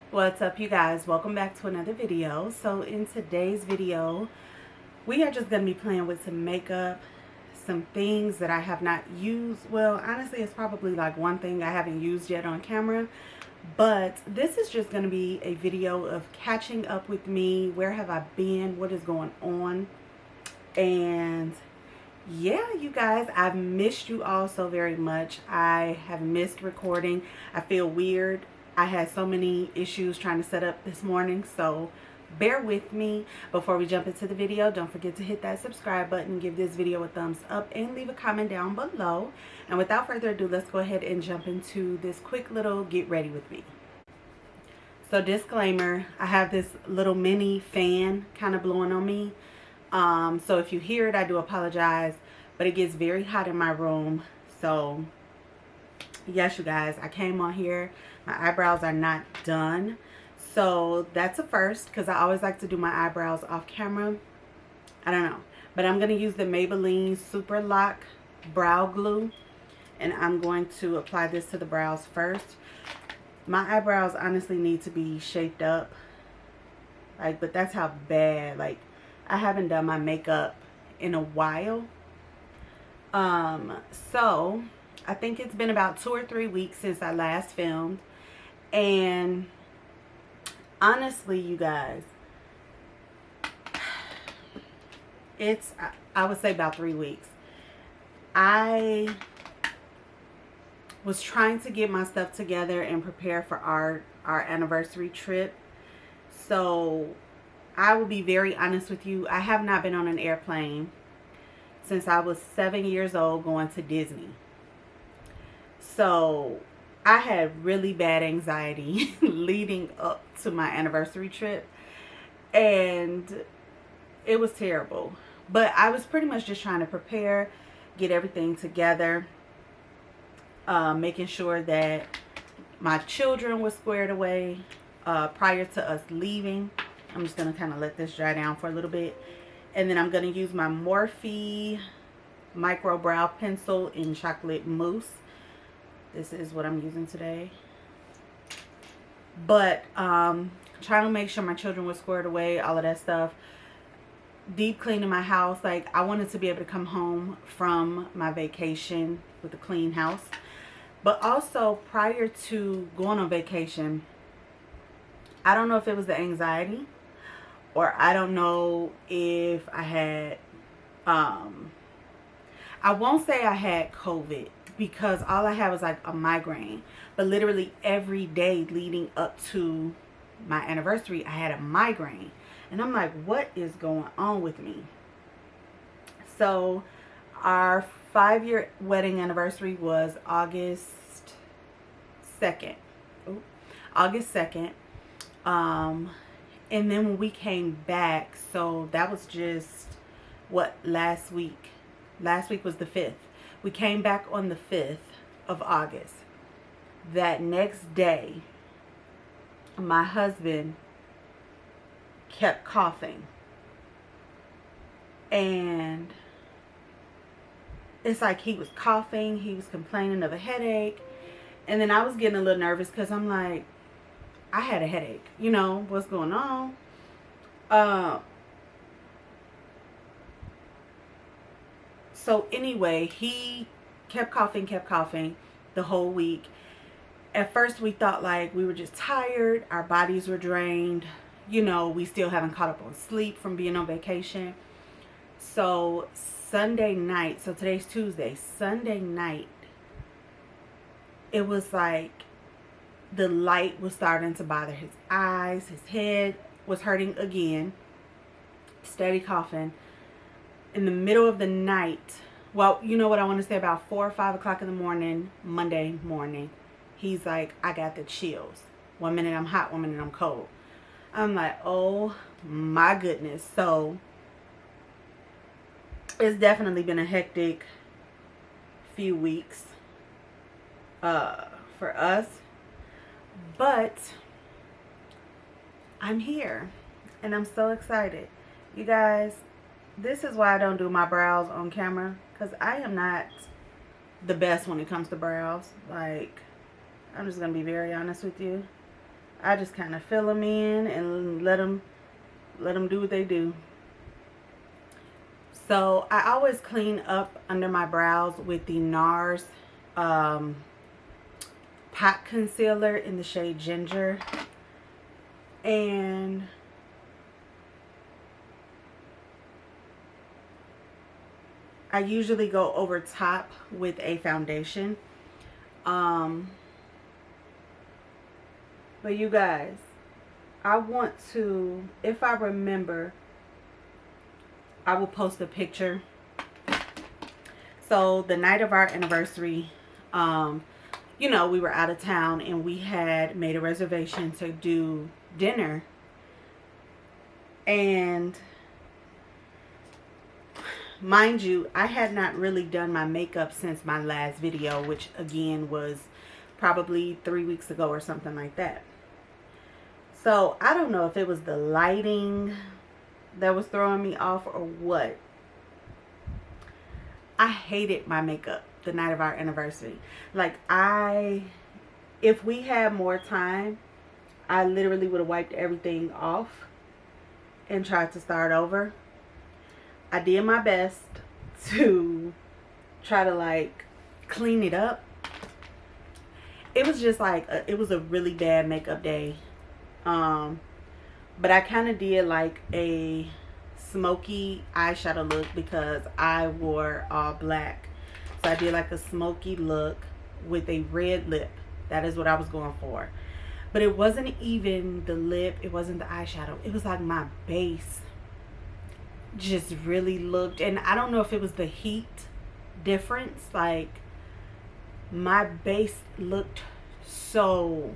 What's up, you guys? Welcome back to another video. So in today's video, we are just going to be playing with some makeup, some things that I have not used. Well, honestly, it's probably like one thing I haven't used yet on camera, but this is just going to be a video of catching up with me. Where have I been? What is going on? And yeah, you guys, I've missed you all so very much. I have missed recording. I feel weird. I had so many issues trying to set up this morning, so bear with me. Before we jump into the video, don't forget to hit that subscribe button, give this video a thumbs up, and leave a comment down below. And without further ado, let's go ahead and jump into this quick little get ready with me. So disclaimer, I have this little mini fan kind of blowing on me. So if you hear it, I do apologize, but it gets very hot in my room. So yes, you guys, I came on here. My eyebrows are not done. So that's a first, because I always like to do my eyebrows off camera. I don't know. But I'm going to use the Maybelline Super Lock Brow Glue. And I'm going to apply this to the brows first. My eyebrows honestly need to be shaped up. But that's how bad. I haven't done my makeup in a while. So I think it's been about 2 or 3 weeks since I last filmed. And honestly, you guys, I would say about 3 weeks. I was trying to get my stuff together and prepare for our anniversary trip. So I will be very honest with you. I have not been on an airplane since I was 7 years old going to Disney. So I had really bad anxiety leading up to my anniversary trip, and it was terrible. But I was pretty much just trying to prepare, get everything together, making sure that my children were squared away prior to us leaving. I'm just going to kind of let this dry down for a little bit. And then I'm going to use my Morphe Micro Brow Pencil in Chocolate Mousse. This is what I'm using today. But trying to make sure my children were squared away, all of that stuff. Deep cleaning my house. I wanted to be able to come home from my vacation with a clean house. But also, prior to going on vacation, I don't know if it was the anxiety, or I don't know if I had, I won't say I had COVID, because all I had was like a migraine. But literally every day leading up to my anniversary, I had a migraine. And I'm like, what is going on with me? So our 5-year wedding anniversary was August 2nd. Ooh, August 2nd. And then when we came back, so that was just, last week? Last week was the 5th. We came back on the 5th of August. That next day, my husband kept coughing. And it's like he was coughing, he was complaining of a headache. And then I was getting a little nervous because I'm like, I had a headache. You know, what's going on? So anyway, he kept coughing the whole week. At first we thought like we were just tired, our bodies were drained, you know, we still haven't caught up on sleep from being on vacation. So Sunday night, so today's Tuesday, Sunday night, it was like the light was starting to bother his eyes, his head was hurting again, steady coughing. In the middle of the night, well, you know what I want to say, about 4 or 5 o'clock in the morning, Monday morning, he's like, I got the chills. 1 minute I'm hot, 1 minute I'm cold. I'm like, oh my goodness. So it's definitely been a hectic few weeks for us. But I'm here and I'm so excited. You guys, this is why I don't do my brows on camera, because I am not the best when it comes to brows. I'm just going to be very honest with you. I just kind of fill them in and let them do what they do. So I always clean up under my brows with the Nars pot concealer in the shade Ginger. And I usually go over top with a foundation. But you guys, I want to, if I remember, I will post a picture. So the night of our anniversary, you know, we were out of town and we had made a reservation to do dinner. And mind you, I had not really done my makeup since my last video, which again was probably 3 weeks ago or something like that. So I don't know if it was the lighting that was throwing me off or what. I hated my makeup the night of our anniversary. Like, if we had more time, I literally would have wiped everything off and tried to start over. I did my best to try to like clean it up. It was just like it was a really bad makeup day. But I kind of did like a smoky eyeshadow look because I wore all black. So I did like a smoky look with a red lip. That is what I was going for. But it wasn't even the lip. It wasn't the eyeshadow. It was like my base just really looked, and I don't know if it was the heat difference. Like, my base looked so,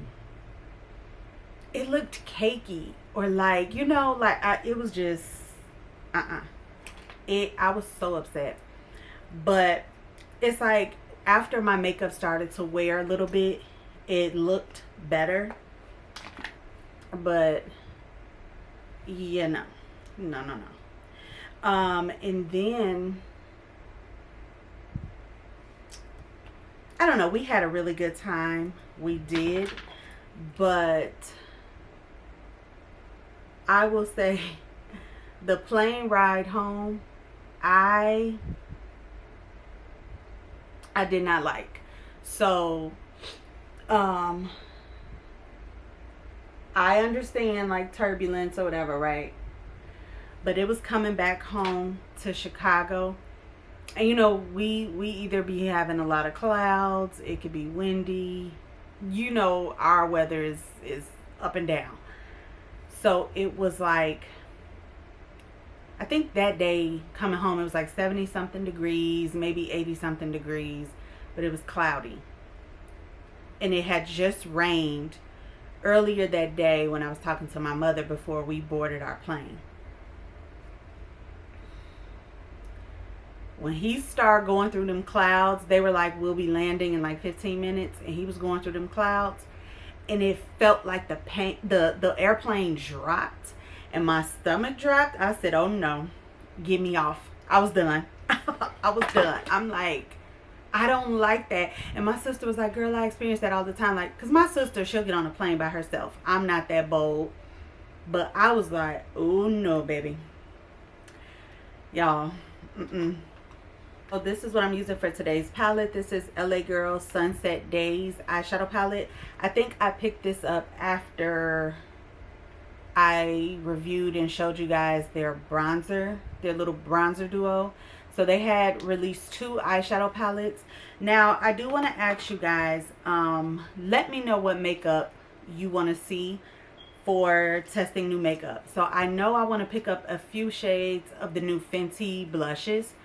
it looked cakey, or like, you know, like it was just I was so upset. But it's like after my makeup started to wear a little bit, it looked better. But yeah, no. And then I don't know, we had a really good time. We did. But I will say the plane ride home, I did not like. So I understand like turbulence or whatever, right? But it was coming back home to Chicago. And you know, we either be having a lot of clouds, it could be windy. You know, our weather is up and down. So it was like, I think that day coming home, it was like 70 something degrees, maybe 80 something degrees, but it was cloudy. And it had just rained earlier that day when I was talking to my mother before we boarded our plane. When he started going through them clouds, they were like, we'll be landing in like 15 minutes. And he was going through them clouds. And it felt like the airplane dropped. And my stomach dropped. I said, oh no, get me off. I was done. I was done. I'm like, I don't like that. And my sister was like, girl, I experience that all the time. Like, because my sister, she'll get on a plane by herself. I'm not that bold. But I was like, oh no, baby. Y'all, So this is what I'm using for today's palette. This is LA Girl Sunset Days eyeshadow palette. I think I picked this up after I reviewed and showed you guys their bronzer, their little bronzer duo. So they had released 2 eyeshadow palettes. Now, I do want to ask you guys, let me know what makeup you want to see for testing new makeup. So I know I want to pick up a few shades of the new Fenty blushes.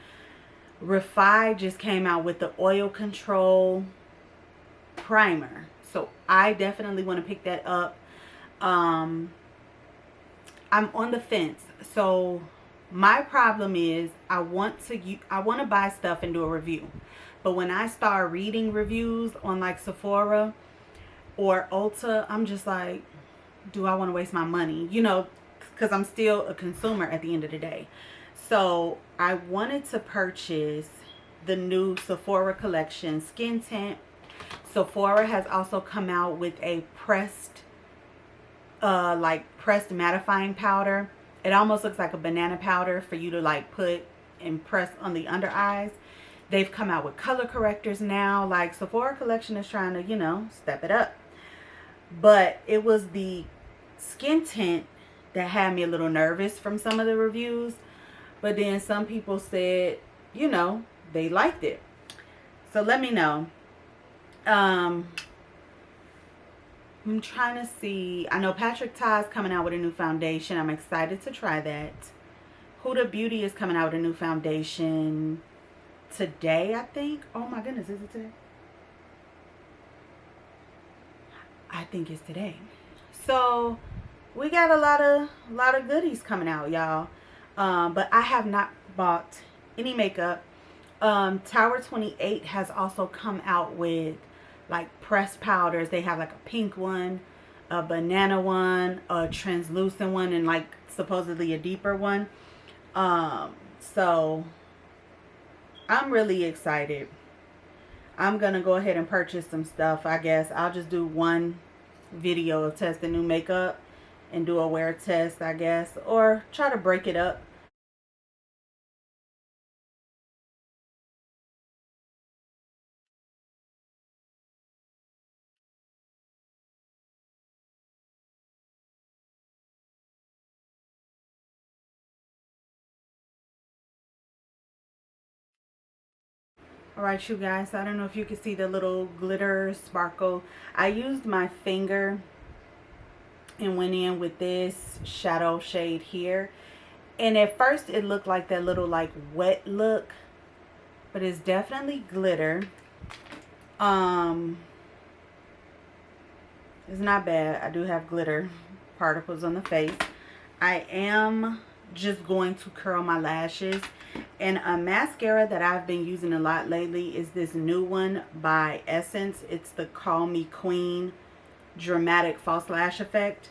Refi just came out with the oil control primer, so I definitely want to pick that up. I'm on the fence. So my problem is I want to buy stuff and do a review, but when I start reading reviews on like Sephora or Ulta, I'm just like, do I want to waste my money? You know, because I'm still a consumer at the end of the day. So I wanted to purchase the new Sephora collection Skin Tint. Sephora has also come out with a pressed like pressed mattifying powder. It almost looks like a banana powder for you to like put and press on the under eyes. They've come out with color correctors now. Like Sephora collection is trying to, you know, step it up. But it was the skin tint that had me a little nervous from some of the reviews. But then some people said, you know, they liked it. So let me know. I'm trying to see. I know Patrick Ta is coming out with a new foundation. I'm excited to try that. Huda Beauty is coming out with a new foundation today, I think. Oh my goodness, is it today? I think it's today. So we got a lot of goodies coming out, y'all. But I have not bought any makeup. Tower 28 has also come out with like pressed powders. They have like a pink one, a banana one, a translucent one, and like supposedly a deeper one. So I'm really excited. I'm gonna go ahead and purchase some stuff. I guess I'll just do one video of testing new makeup and do a wear test, I guess, or try to break it up. Alright, you guys, I don't know if you can see the little glitter sparkle. I used my finger and went in with this shadow shade here. And at first it looked like that little like wet look, but it's definitely glitter. It's not bad. I do have glitter particles on the face. I am just going to curl my lashes. And a mascara that I've been using a lot lately is this new one by Essence. It's the Call Me Queen Dramatic False Lash Effect.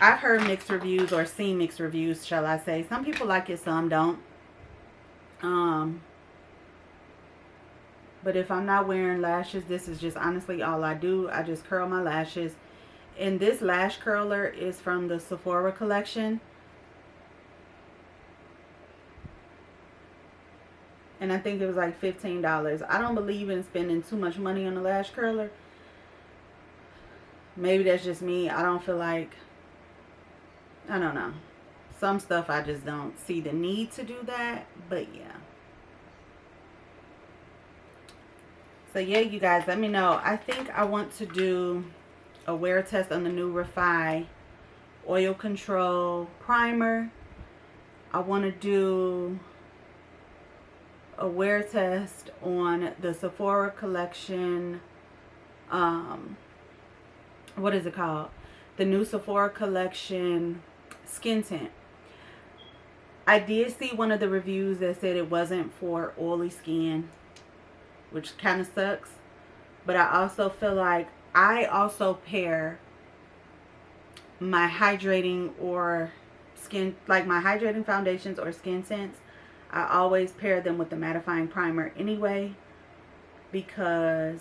I've heard mixed reviews, or seen mixed reviews, shall I say. Some people like it, some don't. But if I'm not wearing lashes, this is just honestly all I do. I just curl my lashes. And this lash curler is from the Sephora collection. And I think it was like $15. I don't believe in spending too much money on a lash curler. Maybe that's just me. I don't feel like, I don't know. Some stuff I just don't see the need to do that. But yeah. So yeah, you guys, let me know. I think I want to do a wear test on the new Refi Oil Control Primer. I want to do a wear test on the Sephora collection. What is it called? The new Sephora collection skin tint. I did see one of the reviews that said it wasn't for oily skin, which kind of sucks. But I also feel like I also pair my hydrating or skin, like my hydrating foundations or skin tints, I always pair them with the mattifying primer anyway, because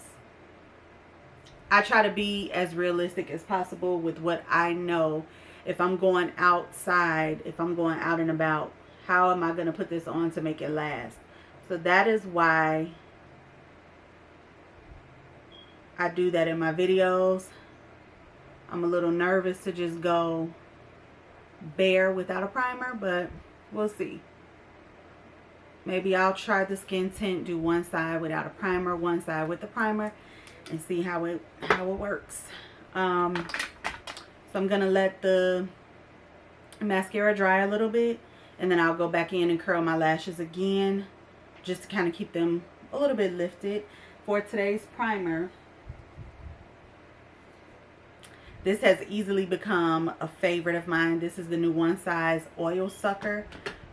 I try to be as realistic as possible with what I know. If I'm going outside, if I'm going out and about, how am I going to put this on to make it last? So that is why I do that in my videos. I'm a little nervous to just go bare without a primer, but we'll see. Maybe I'll try the skin tint, do one side without a primer, one side with the primer, and see how it works. So I'm gonna let the mascara dry a little bit, and then I'll go back in and curl my lashes again, just to kind of keep them a little bit lifted. For today's primer, this has easily become a favorite of mine. This is the new One Size Oil Sucker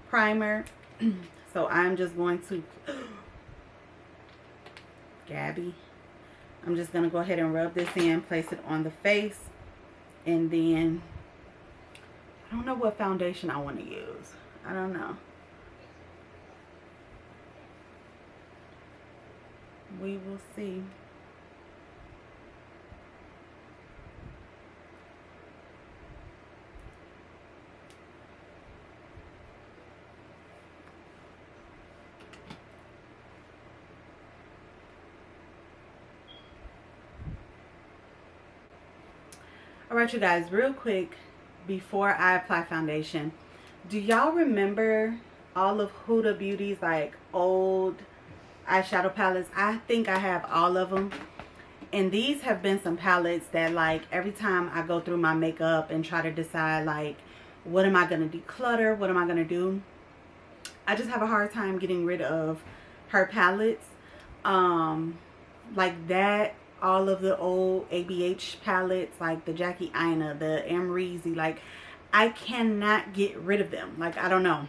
Primer. So I'm just going to, Gabby, I'm just going to go ahead and rub this in, place it on the face, and then, I don't know what foundation I want to use. I don't know. We will see. Alright you guys, real quick before I apply foundation, do y'all remember all of Huda Beauty's like old eyeshadow palettes? I think I have all of them. And these have been some palettes that like every time I go through my makeup and try to decide like what am I going to declutter, what am I going to do, I just have a hard time getting rid of her palettes. Like that, all of the old ABH palettes, like the Jackie Aina, the Amrezy, like I cannot get rid of them. Like I don't know.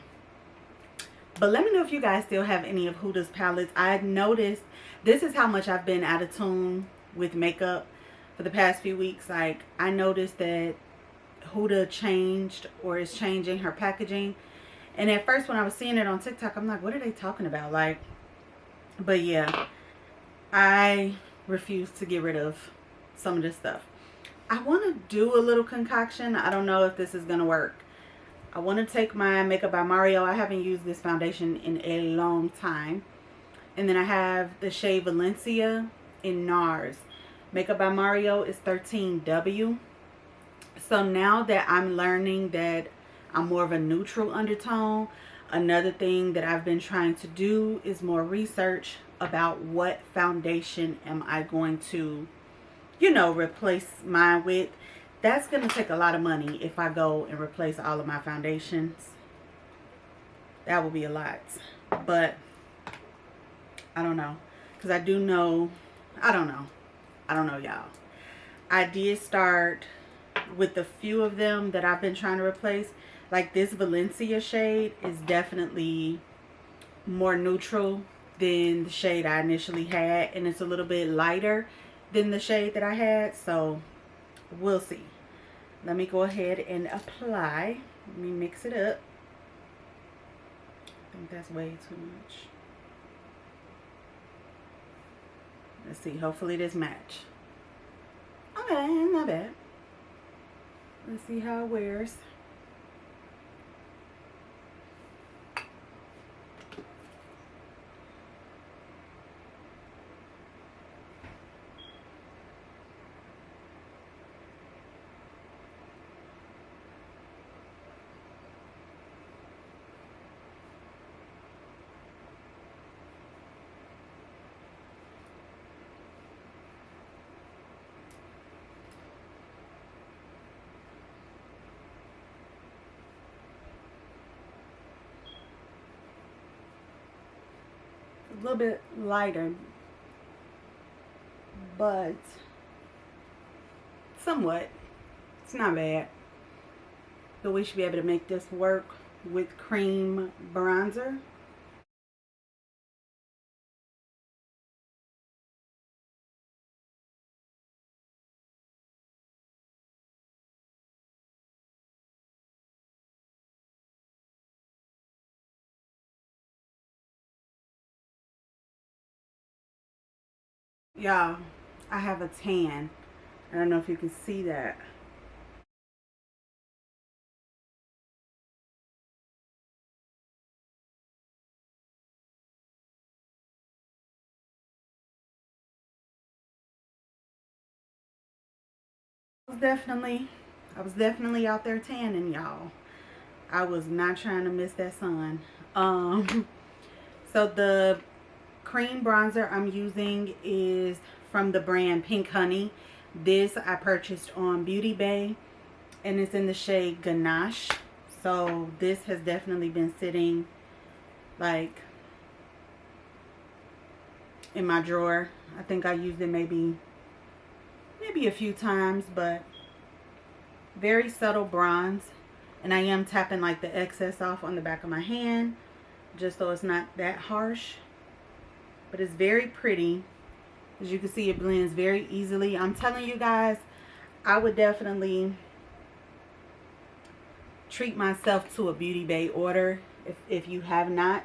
But let me know if you guys still have any of Huda's palettes. I noticed this is how much I've been out of tune with makeup for the past few weeks. Like I noticed that Huda changed or is changing her packaging. And at first when I was seeing it on TikTok, I'm like, what are they talking about? Like, but yeah, I refuse to get rid of some of this stuff. I want to do a little concoction. I don't know if this is going to work. I want to take my Makeup by Mario. I haven't used this foundation in a long time. And then I have the shade Valencia in Nars. Makeup by Mario is 13W. So now that I'm learning that I'm more of a neutral undertone, another thing that I've been trying to do is more research about what foundation am I going to, you know, replace mine with. That's going to take a lot of money if I go and replace all of my foundations. That will be a lot. But I don't know. Because I do know, I don't know, y'all. I did start with a few of them that I've been trying to replace. Like this Valencia shade is definitely more neutral than the shade I initially had. And it's a little bit lighter than the shade that I had. So we'll see. Let me go ahead and apply. Let me mix it up. I think that's way too much. Let's see. Hopefully this match. Okay, not bad. Let's see how it wears. A little bit lighter, but somewhat, it's not bad. But we should be able to make this work with cream bronzer. Y'all, I have a tan. I don't know if you can see that. I was definitely out there tanning, y'all. I was not trying to miss that sun. So the cream bronzer I'm using is from the brand Pink Honey. This I purchased on Beauty Bay and it's in the shade Ganache. So this has definitely been sitting like in my drawer. I think I used it maybe a few times, but very subtle bronze. And I am tapping like the excess off on the back of my hand just so it's not that harsh. But it's very pretty. As you can see, it blends very easily. I'm telling you guys, I would definitely treat myself to a Beauty Bay order if you have not.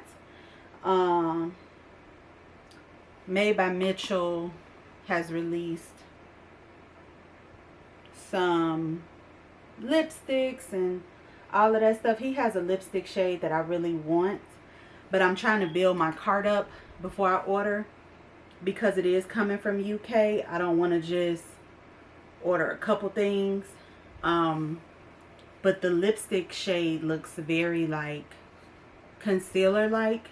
Made by Mitchell has released some lipsticks and all of that stuff. He has a lipstick shade that I really want, but I'm trying to build my cart up before I order because it is coming from UK. I don't want to just order a couple things But the lipstick shade looks very like concealer like,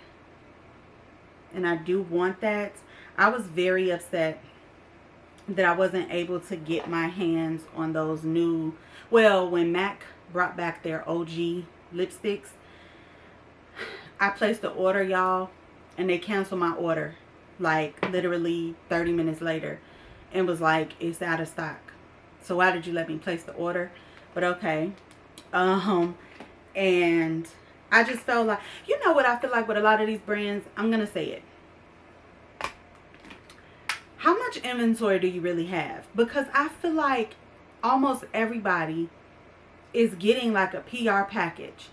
and I do want that. I was very upset that I wasn't able to get my hands on those new, well, when MAC brought back their OG lipsticks, I placed the order, y'all, and they canceled my order like literally 30 minutes later and was like, it's out of stock. So why did you let me place the order? But okay. And I just felt like, you know what I feel like with a lot of these brands, I'm gonna say it, how much inventory do you really have? Because I feel like almost everybody is getting like a PR package.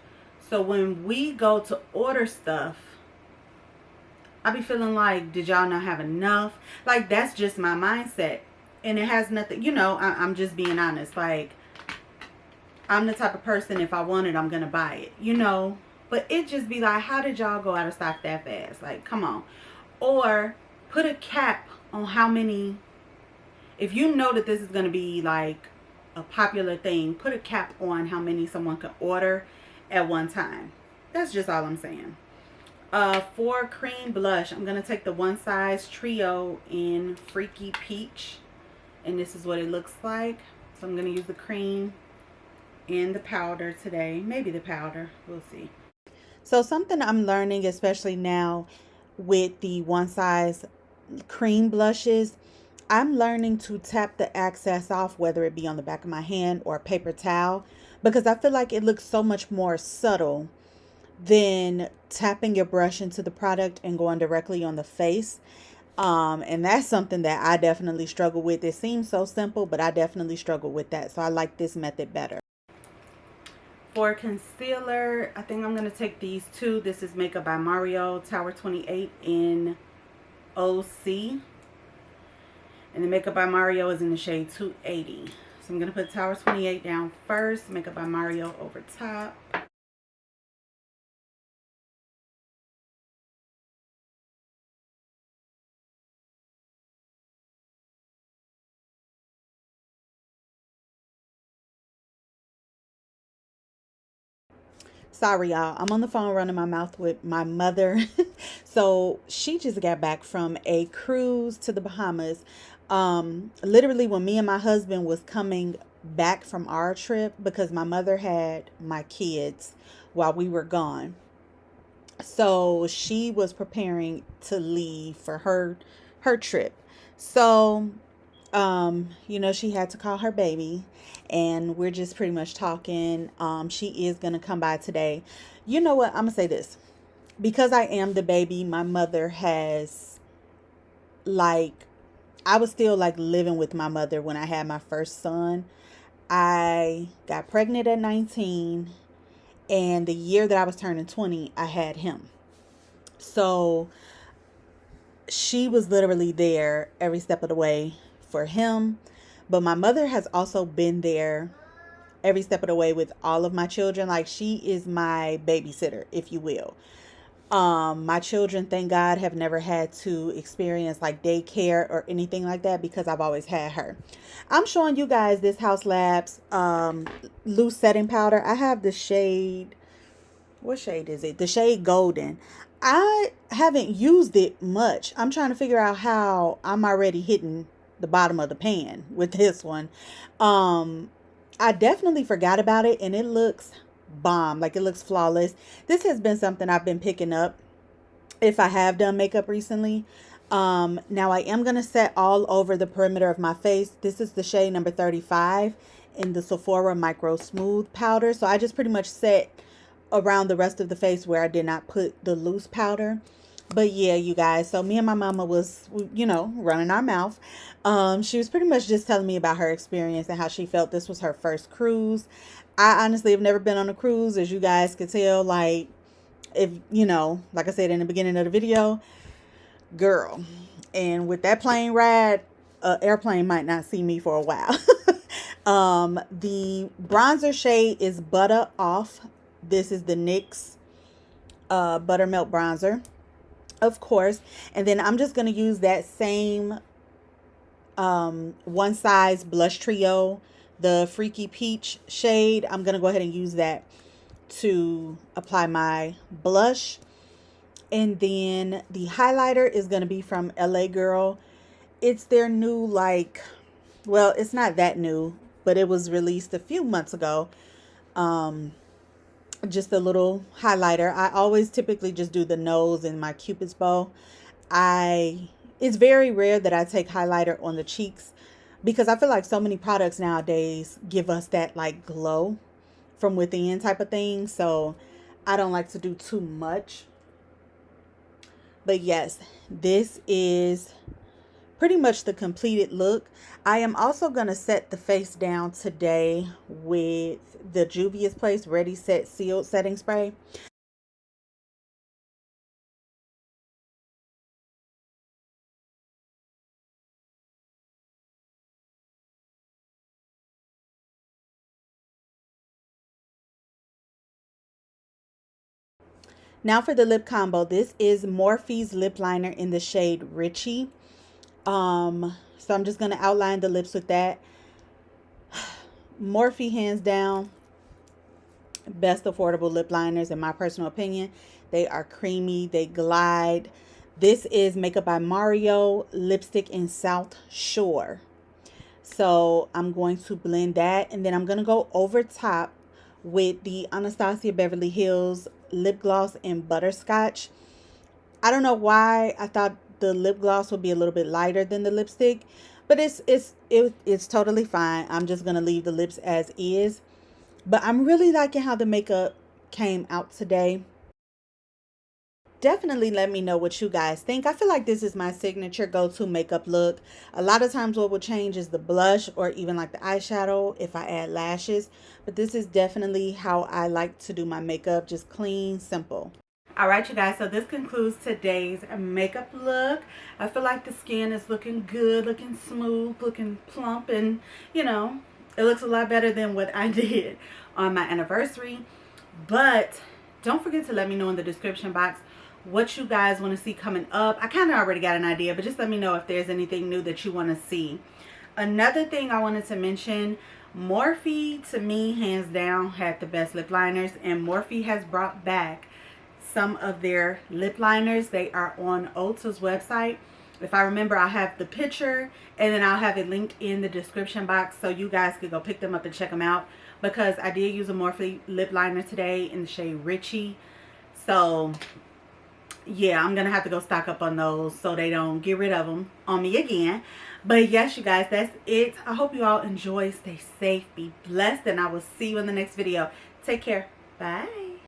So when we go to order stuff, I be feeling like, did y'all not have enough? Like, that's just my mindset. And it has nothing, you know, I'm just being honest. Like, I'm the type of person, if I want it, I'm going to buy it, you know. But it just be like, how did y'all go out of stock that fast? Like, come on. Or put a cap on how many, if you know that this is going to be like a popular thing, put a cap on how many someone can order at one time. That's just all I'm saying. For cream blush, I'm going to take the One Size Trio in Freaky Peach. And this is what it looks like. So I'm going to use the cream and the powder today. Maybe the powder. We'll see. So something I'm learning, especially now with the One Size cream blushes, I'm learning to tap the excess off, whether it be on the back of my hand or a paper towel, because I feel like it looks so much more subtle than tapping your brush into the product and going directly on the face. And that's something that I definitely struggle with. It seems so simple, but I definitely struggle with that. So I like this method better. For concealer, I think I'm going to take these two. This is Makeup by Mario Tower 28 in OC. And the Makeup by Mario is in the shade 280. So I'm going to put Tower 28 down first. Makeup by Mario over top. Sorry, y'all. I'm on the phone running my mouth with my mother. So she just got back from a cruise to the Bahamas. Literally when me and my husband was coming back from our trip, because my mother had my kids while we were gone. So she was preparing to leave for her trip. So you know, she had to call her baby, and we're just pretty much talking. She is gonna come by today. You know what? I'm gonna say this. Because I am the baby, my mother has, like, I was still like living with my mother when I had my first son. I got pregnant at 19, and the year that I was turning 20, I had him. So she was literally there every step of the way for him. But my mother has also been there every step of the way with all of my children. Like, she is my babysitter, if you will. My children, thank God, have never had to experience like daycare or anything like that, because I've always had her. I'm showing you guys this Haus Labs loose setting powder. I have the shade, what shade is it? The shade Golden. I haven't used it much. I'm trying to figure out how I'm already hitting the bottom of the pan with this one. I definitely forgot about it, and it looks bomb. Like, it looks flawless. This has been something I've been picking up if I have done makeup recently. Now I am going to set all over the perimeter of my face. This is the shade number 35 in the Sephora Micro Smooth powder. So I just pretty much set around the rest of the face where I did not put the loose powder. But yeah, you guys, so me and my mama was, you know, running our mouth. She was pretty much just telling me about her experience and how she felt this was her first cruise. I honestly have never been on a cruise, as you guys could tell. Like, if, you know, like I said in the beginning of the video, girl. And with that plane ride, airplane might not see me for a while. The bronzer shade is Butter Off. This is the NYX Buttermilk bronzer, of course. And then I'm just going to use that same One Size blush trio the Freaky Peach shade. I'm going to go ahead and use that to apply my blush. And then the highlighter is going to be from LA Girl. It's their new, like, well, it's not that new, but it was released a few months ago. Just a little highlighter. I always typically just do the nose and my Cupid's bow. It's very rare that I take highlighter on the cheeks because I feel like so many products nowadays give us that like glow from within type of thing. So I don't like to do too much. But yes, this is pretty much the completed look. I am also going to set the face down today with the Juvia's Place Ready Set Sealed Setting Spray. Now for the lip combo. This is Morphe's lip liner in the shade Richie. So I'm just going to outline the lips with that. Morphe, hands down, best affordable lip liners in my personal opinion. They are creamy, they glide. This is Makeup by Mario lipstick in South Shore. So I'm going to blend that, and then I'm going to go over top with the Anastasia Beverly Hills lip gloss in Butterscotch. I don't know why I thought the lip gloss would be a little bit lighter than the lipstick, but it's totally fine. I'm just going to leave the lips as is. But I'm really liking how the makeup came out today. Definitely let me know what you guys think. I feel like this is my signature go-to makeup look. A lot of times what will change is the blush or even like the eyeshadow if I add lashes. But this is definitely how I like to do my makeup. Just clean, simple. Alright, you guys, so this concludes today's makeup look. I feel like the skin is looking good, looking smooth, looking plump, and you know, it looks a lot better than what I did on my anniversary. But don't forget to let me know in the description box what you guys want to see coming up. I kind of already got an idea, but just let me know if there's anything new that you want to see. Another thing I wanted to mention, Morphe, to me, hands down, had the best lip liners, and Morphe has brought back some of their lip liners. They are on Ulta's website. If I remember, I'll have the picture and then I'll have it linked in the description box so you guys could go pick them up and check them out, because I did use a Morphe lip liner today in the shade Richie. So yeah, I'm gonna have to go stock up on those so they don't get rid of them on me again. But yes, you guys, that's it. I hope you all enjoy, stay safe, be blessed, and I will see you in the next video. Take care. Bye.